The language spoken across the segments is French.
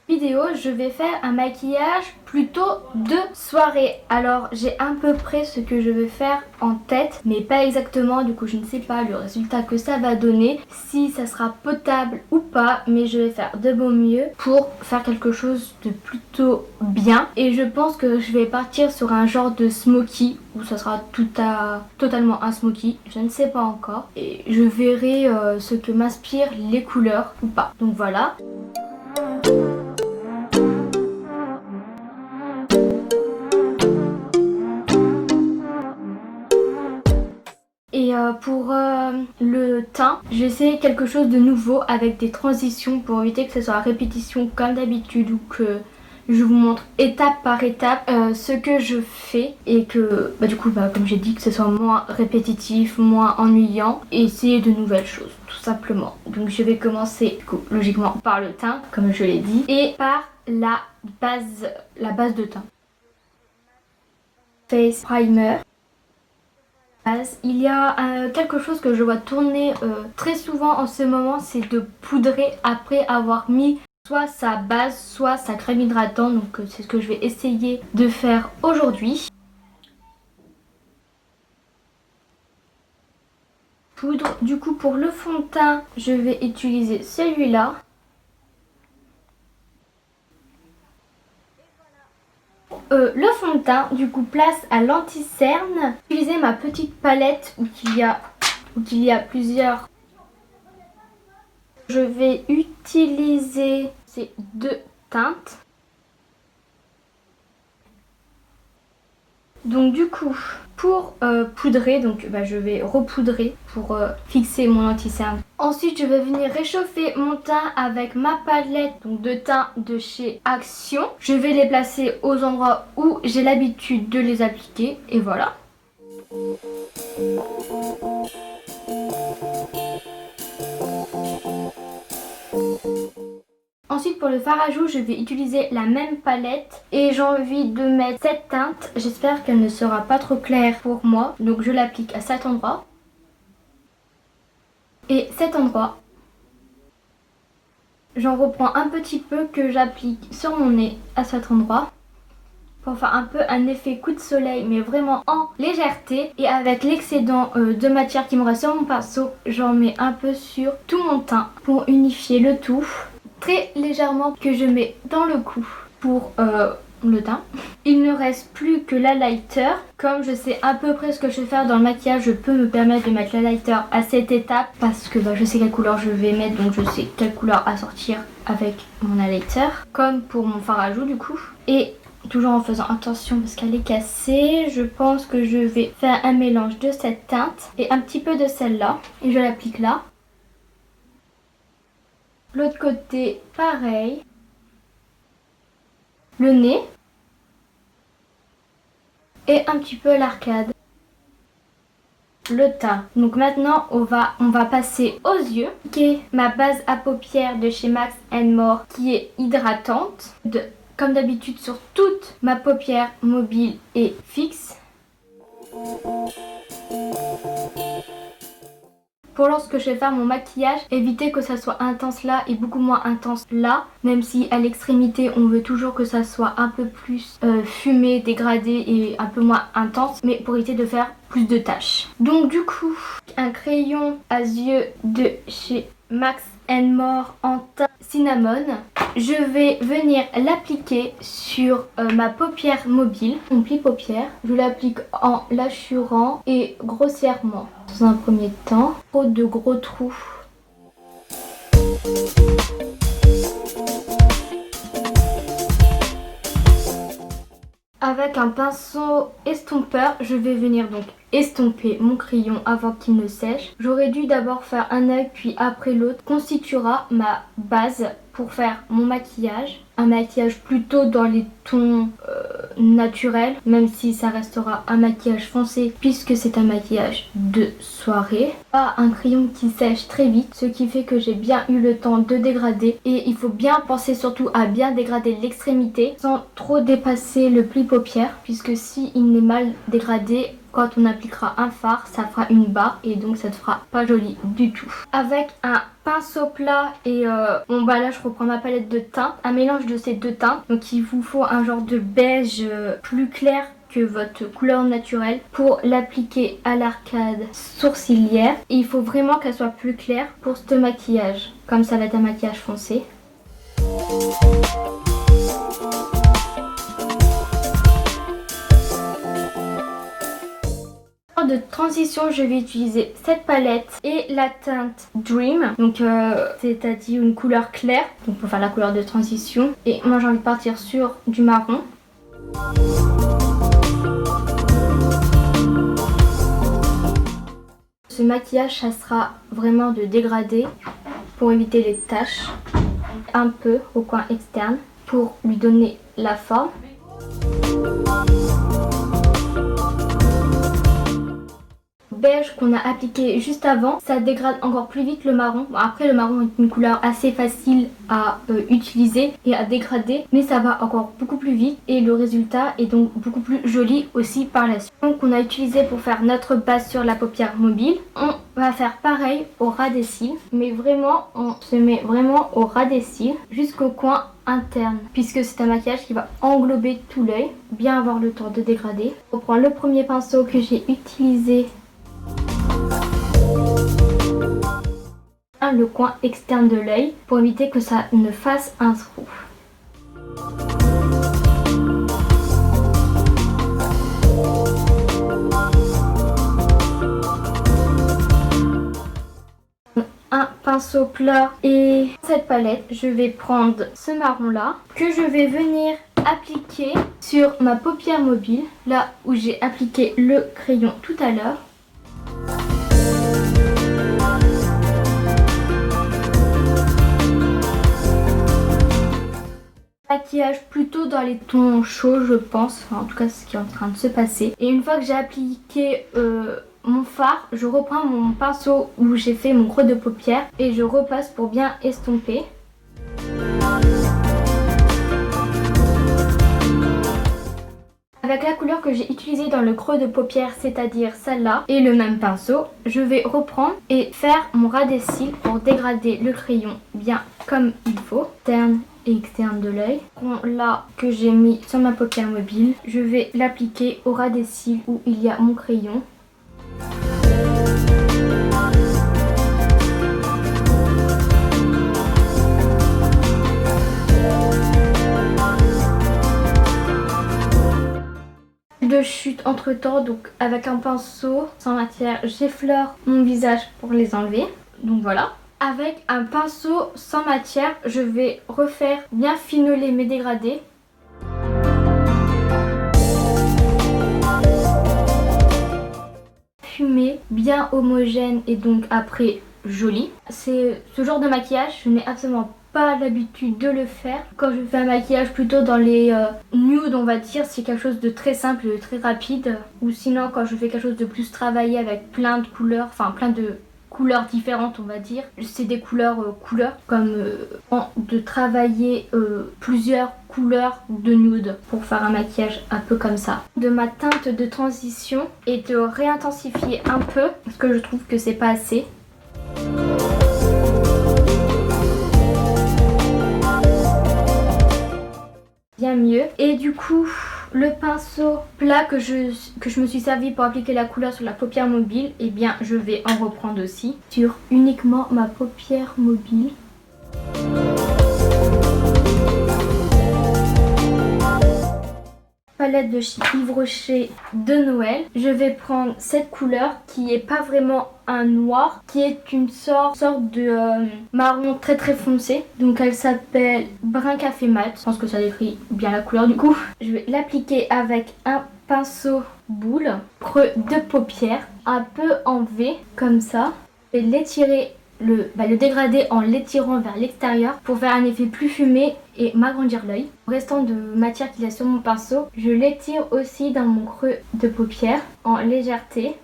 Vidéo, je vais faire un maquillage plutôt de soirée. Alors j'ai à peu près ce que je vais faire en tête, mais pas exactement, du coup je ne sais pas le résultat que ça va donner, si ça sera potable ou pas, mais je vais faire de mon mieux pour faire quelque chose de plutôt bien. Et je pense que je vais partir sur un genre de smoky, où ça sera totalement un smoky, je ne sais pas encore. Et je verrai ce que m'inspirent les couleurs ou pas. Donc voilà. Et pour le teint, j'essaie quelque chose de nouveau avec des transitions pour éviter que ce soit à répétition comme d'habitude ou que je vous montre étape par étape ce que je fais et que du coup comme j'ai dit, que ce soit moins répétitif, moins ennuyant et essayer de nouvelles choses tout simplement. Donc je vais commencer du coup, logiquement par le teint comme je l'ai dit et par la base de teint. Face primer. Il y a quelque chose que je vois tourner très souvent en ce moment, c'est de poudrer après avoir mis soit sa base, soit sa crème hydratante. Donc c'est ce que je vais essayer de faire aujourd'hui. Poudre. Du coup pour le fond de teint, je vais utiliser celui-là. Le fond de teint, du coup place à l'anti-cerne. Utiliser ma petite palette où il y a plusieurs. Je vais utiliser ces deux teintes. Donc du coup, pour poudrer, donc je vais repoudrer pour fixer mon anti-cerne. Ensuite, je vais venir réchauffer mon teint avec ma palette donc, de teint de chez Action. Je vais les placer aux endroits où j'ai l'habitude de les appliquer et voilà. Ensuite pour le fard à joues, je vais utiliser la même palette et j'ai envie de mettre cette teinte. J'espère qu'elle ne sera pas trop claire pour moi. Donc je l'applique à cet endroit. Et cet endroit. J'en reprends un petit peu que j'applique sur mon nez à cet endroit. Pour faire un peu un effet coup de soleil mais vraiment en légèreté. Et avec l'excédent de matière qui me reste sur mon pinceau, j'en mets un peu sur tout mon teint pour unifier le tout. Très légèrement que je mets dans le cou pour le teint. Il ne reste plus que l'highlighter. Comme je sais à peu près ce que je vais faire dans le maquillage, je peux me permettre de mettre l'highlighter à cette étape parce que je sais quelle couleur je vais mettre, donc je sais quelle couleur assortir avec mon highlighter. Comme pour mon fard à joues du coup. Et toujours en faisant attention parce qu'elle est cassée, je pense que je vais faire un mélange de cette teinte et un petit peu de celle-là. Et je l'applique là. L'autre côté, pareil. Le nez. Et un petit peu l'arcade. Le teint. Donc maintenant, on va passer aux yeux. Qui ma base à paupières de chez Max More qui est hydratante. Comme d'habitude sur toute ma paupière mobile et fixe. Pour lorsque je vais faire mon maquillage, éviter que ça soit intense là et beaucoup moins intense là. Même si à l'extrémité on veut toujours que ça soit un peu plus fumé, dégradé et un peu moins intense. Mais pour éviter de faire plus de taches. Donc du coup, un crayon à yeux de chez Max More en teint cinnamon. Je vais venir l'appliquer sur ma paupière mobile, mon pli paupière. Je l'applique en l'assurant et grossièrement. Dans un premier temps, trop de gros trous. Avec un pinceau estompeur, je vais venir donc estomper mon crayon avant qu'il ne sèche. J'aurais dû d'abord faire un œil puis après l'autre. Constituera ma base pour faire mon maquillage. Un maquillage plutôt dans les tons naturels, même si ça restera un maquillage foncé puisque c'est un maquillage de soirée. Pas un crayon qui sèche très vite, ce qui fait que j'ai bien eu le temps de dégrader. Et il faut bien penser surtout à bien dégrader l'extrémité sans trop dépasser le pli paupière, puisque si il est mal dégradé, quand on appliquera un fard, ça fera une barre et donc ça ne fera pas joli du tout. Avec un pinceau plat et bon bah là je reprends ma palette de teint, un mélange de ces deux teints. Donc il vous faut un genre de beige plus clair que votre couleur naturelle pour l'appliquer à l'arcade sourcilière. Et il faut vraiment qu'elle soit plus claire pour ce maquillage, comme ça va être un maquillage foncé. De transition, je vais utiliser cette palette et la teinte Dream, donc c'est-à-dire une couleur claire, donc pour faire la couleur de transition. Et moi j'ai envie de partir sur du marron. Ce maquillage, ça sera vraiment de dégradé pour éviter les taches, un peu au coin externe pour lui donner la forme. Beige qu'on a appliqué juste avant, ça dégrade encore plus vite le marron. Bon, après le marron est une couleur assez facile à utiliser et à dégrader, mais ça va encore beaucoup plus vite et le résultat est donc beaucoup plus joli aussi par la suite. Donc on a utilisé pour faire notre base sur la paupière mobile. On va faire pareil au ras des cils, mais vraiment on se met vraiment au ras des cils jusqu'au coin interne, puisque c'est un maquillage qui va englober tout l'œil, bien avoir le temps de dégrader. On prend le premier pinceau que j'ai utilisé, le coin externe de l'œil pour éviter que ça ne fasse un trou. Un pinceau plat et cette palette, je vais prendre ce marron là que je vais venir appliquer sur ma paupière mobile, là où j'ai appliqué le crayon tout à l'heure. Maquillage plutôt dans les tons chauds, je pense, enfin, en tout cas c'est ce qui est en train de se passer. Et une fois que j'ai appliqué mon fard, je reprends mon pinceau où j'ai fait mon creux de paupière et je repasse pour bien estomper. Avec la couleur que j'ai utilisée dans le creux de paupière, c'est-à-dire celle-là, et le même pinceau, je vais reprendre et faire mon ras des cils pour dégrader le crayon bien comme il faut, interne et externe de l'œil. Là que j'ai mis sur ma paupière mobile, je vais l'appliquer au ras des cils où il y a mon crayon. De chute entre temps, donc avec un pinceau sans matière j'effleure mon visage pour les enlever, donc voilà. Avec un pinceau sans matière, je vais refaire bien finoler mes dégradés. Fumé, bien homogène et donc après joli. C'est ce genre de maquillage, je n'ai absolument pas l'habitude de le faire. Quand je fais un maquillage plutôt dans les nudes, on va dire, c'est quelque chose de très simple, très rapide. Ou sinon quand je fais quelque chose de plus travaillé avec plein de couleurs, enfin plein de couleurs différentes on va dire, c'est des couleurs comme de travailler plusieurs couleurs de nude pour faire un maquillage un peu comme ça. De ma teinte de transition et de réintensifier un peu parce que je trouve que c'est pas assez. Bien mieux. Et du coup le pinceau plat que je me suis servi pour appliquer la couleur sur la paupière mobile, et bien je vais en reprendre aussi sur uniquement ma paupière mobile. Palette de chez Yves Rocher de Noël. Je vais prendre cette couleur qui est pas vraiment un noir, qui est une sorte de marron très très foncé. Donc elle s'appelle Brun Café Mat. Je pense que ça décrit bien la couleur du coup. Je vais l'appliquer avec un pinceau boule, creux de paupière, un peu en V comme ça. Je vais l'étirer le dégradé en l'étirant vers l'extérieur pour faire un effet plus fumé et m'agrandir l'œil. Restant de matière qu'il y a sur mon pinceau, je l'étire aussi dans mon creux de paupière en légèreté.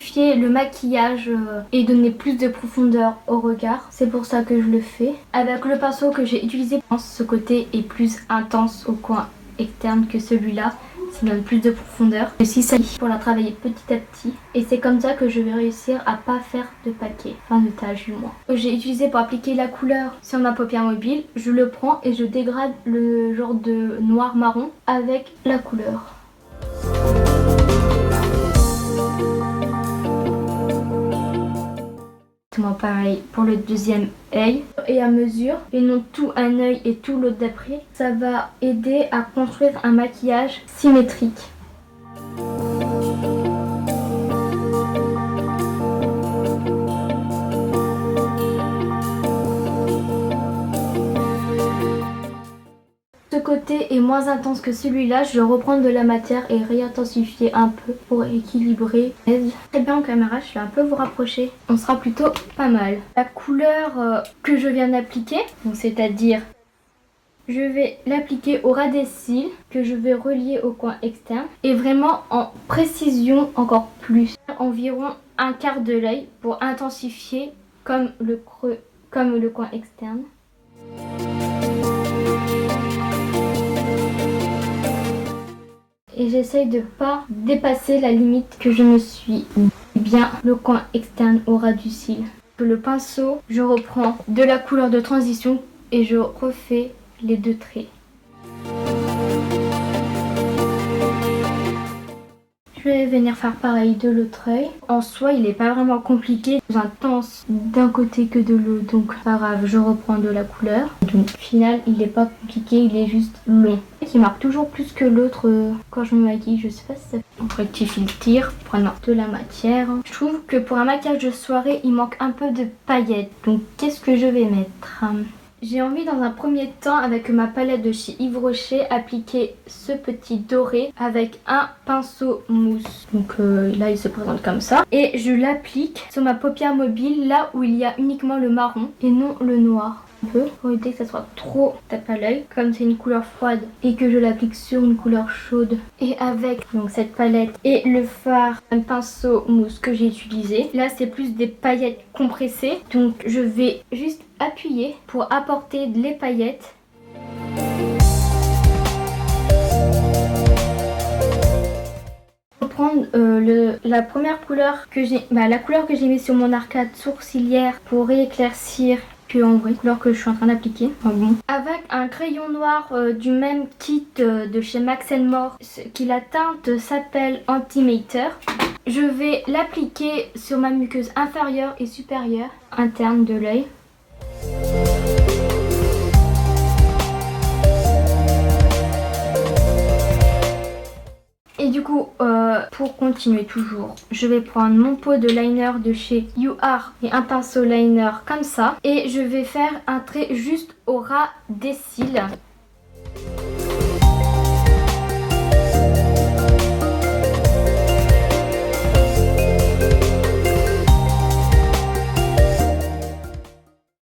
intensifier le maquillage et donner plus de profondeur au regard. C'est pour ça que je le fais. Avec le pinceau que j'ai utilisé, ce côté est plus intense au coin externe que celui-là. Ça donne plus de profondeur. Aussi ça pour la travailler petit à petit. Et c'est comme ça que je vais réussir à pas faire de paquets. Enfin de taches du moins. J'ai utilisé pour appliquer la couleur sur ma paupière mobile. Je le prends et je dégrade le genre de noir marron avec la couleur. Pareil pour le deuxième œil et à mesure et non tout un œil et tout l'autre d'après, ça va aider à construire un maquillage symétrique. Ce côté est moins intense que celui-là, je vais reprendre de la matière et réintensifier un peu pour équilibrer. Très bien en caméra, je vais un peu vous rapprocher. On sera plutôt pas mal. La couleur que je viens d'appliquer, c'est-à-dire je vais l'appliquer au ras des cils que je vais relier au coin externe et vraiment en précision encore plus. Environ un quart de l'œil pour intensifier comme le creux, comme le coin externe. Et j'essaye de pas dépasser la limite que je me suis mis bien le coin externe au ras du cil. Le pinceau, je reprends de la couleur de transition et je refais les deux traits. Je vais venir faire pareil de l'autre œil. En soi, il n'est pas vraiment compliqué, intense d'un côté que de l'autre, donc pas grave, je reprends de la couleur. Donc au final, il n'est pas compliqué, il est juste long. Qui marque toujours plus que l'autre quand je me maquille, je sais pas si ça fait. On rectifie le tir, prenant de la matière. Je trouve que pour un maquillage de soirée, il manque un peu de paillettes. Donc qu'est-ce que je vais mettre ? J'ai envie dans un premier temps avec ma palette de chez Yves Rocher appliquer ce petit doré avec un pinceau mousse. Donc là il se présente comme ça. Et je l'applique sur ma paupière mobile là où il y a uniquement le marron et non le noir. Un peu pour éviter que ça soit trop tape à l'œil. Comme c'est une couleur froide et que je l'applique sur une couleur chaude. Et avec donc cette palette et le fard, un pinceau mousse que j'ai utilisé. Là c'est plus des paillettes compressées. Donc je vais juste appuyer pour apporter les paillettes. Je vais prendre la première couleur que j'ai, la couleur que j'ai mis sur mon arcade sourcilière pour rééclaircir que en vrai, couleur que je suis en train d'appliquer. Enfin bon. Avec un crayon noir du même kit de chez Max More, qui la teinte s'appelle Antimatter. Je vais l'appliquer sur ma muqueuse inférieure et supérieure interne de l'œil. Et du coup, pour continuer toujours, je vais prendre mon pot de liner de chez You Are et un pinceau liner comme ça. Et je vais faire un trait juste au ras des cils.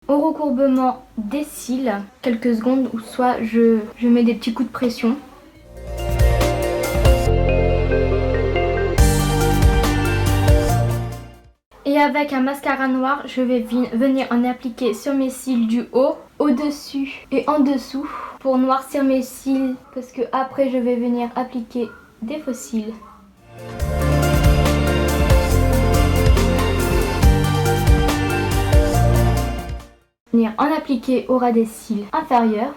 Au recourbement des cils, quelques secondes, ou soit je mets des petits coups de pression. Et avec un mascara noir, je vais venir en appliquer sur mes cils du haut, au-dessus et en dessous pour noircir mes cils parce que après je vais venir appliquer des faux cils. Venir en appliquer au ras des cils inférieurs.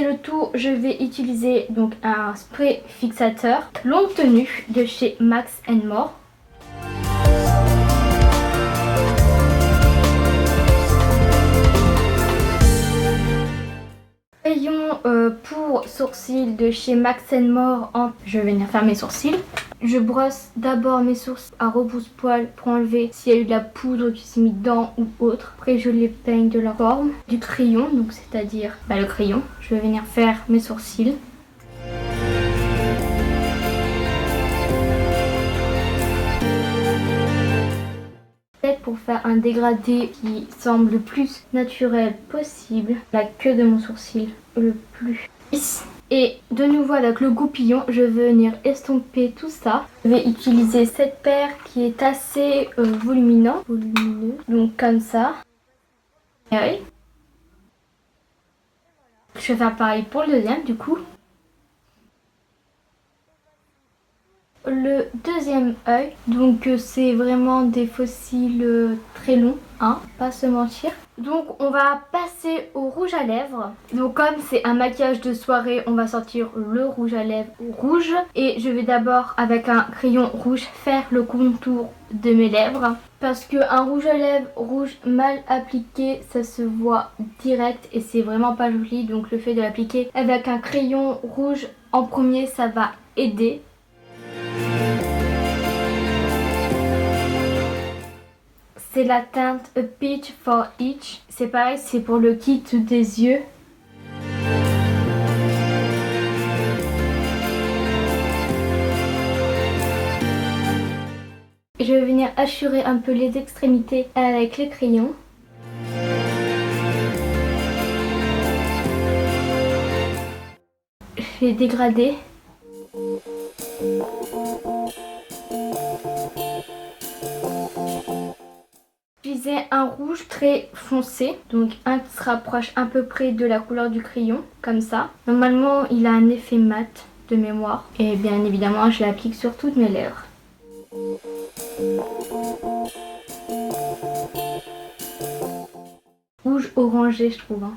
Le tout, je vais utiliser donc un spray fixateur longue tenue de chez Max More. Rayon pour sourcils de chez Max More. Je vais venir faire mes sourcils. Je brosse d'abord mes sourcils à rebrousse-poil pour enlever s'il y a eu de la poudre qui s'est mise dedans ou autre. Après je les peigne de la forme du crayon, donc c'est-à-dire le crayon. Je vais venir faire mes sourcils. pour faire un dégradé qui semble le plus naturel possible. La queue de mon sourcil le plus lisse. Et de nouveau avec le goupillon, je vais venir estomper tout ça. Je vais utiliser cette paire qui est assez volumineux. Donc comme ça. Et oui. Je vais faire pareil pour le deuxième du coup. Le deuxième œil, donc c'est vraiment des fossiles très longs, hein, pas se mentir. Donc on va passer au rouge à lèvres. Donc comme c'est un maquillage de soirée, on va sortir le rouge à lèvres rouge. Et je vais d'abord avec un crayon rouge faire le contour de mes lèvres. Parce qu'un rouge à lèvres rouge mal appliqué, ça se voit direct et c'est vraiment pas joli. Donc le fait de l'appliquer avec un crayon rouge en premier, ça va aider. C'est la teinte A Peach for Each. C'est pareil, c'est pour le kit des yeux. Je vais venir hachurer un peu les extrémités avec les crayons. Je vais dégrader. J'utilisais un rouge très foncé, donc un qui se rapproche à peu près de la couleur du crayon, comme ça. Normalement, il a un effet mat de mémoire. Et bien évidemment, je l'applique sur toutes mes lèvres. Rouge orangé, je trouve. Hein.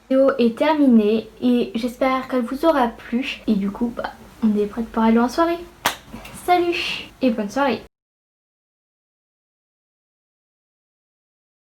La vidéo est terminée et j'espère qu'elle vous aura plu. Et du coup, on est prête pour aller en soirée. Salut et bonne soirée.